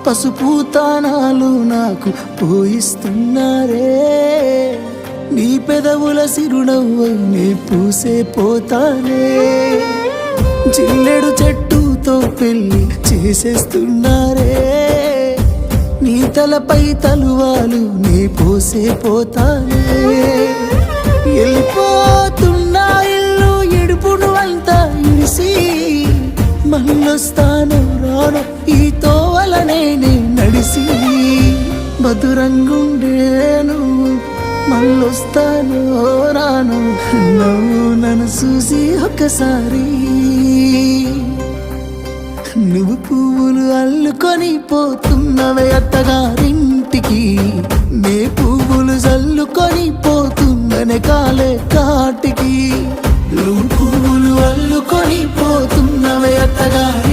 పసుపు తానాలు నాకు పోయిస్తున్నారే, నీ పెదవుల సిరునవ్వై నే పూసే పోతానే, జిల్లెడు చెట్టుతో పెళ్లి చేసేస్తున్నారే, నీ తలపై తలువాలు నే పోసే పోతానే, వెళ్ళిపోతున్నా ఇల్లు ఎడుపును అంతా ఇడిసి, మళ్ళొస్తాను రాను ఈ తోవలనే నే నడిసి, మధురంగుండేను మళ్ళొస్తాను రాను నువ్వు నన్ను చూసి ఒక్కసారి, నువ్వు పువ్వులు అల్లుకొని పోతున్నవే అత్తగారింటికి, నే పువ్వులు జల్లుకొని పోతున్ననే కాలే కాటికి, నువ్వు పువ్వులు అల్లుకొని పోతున్నవే అత్తగారి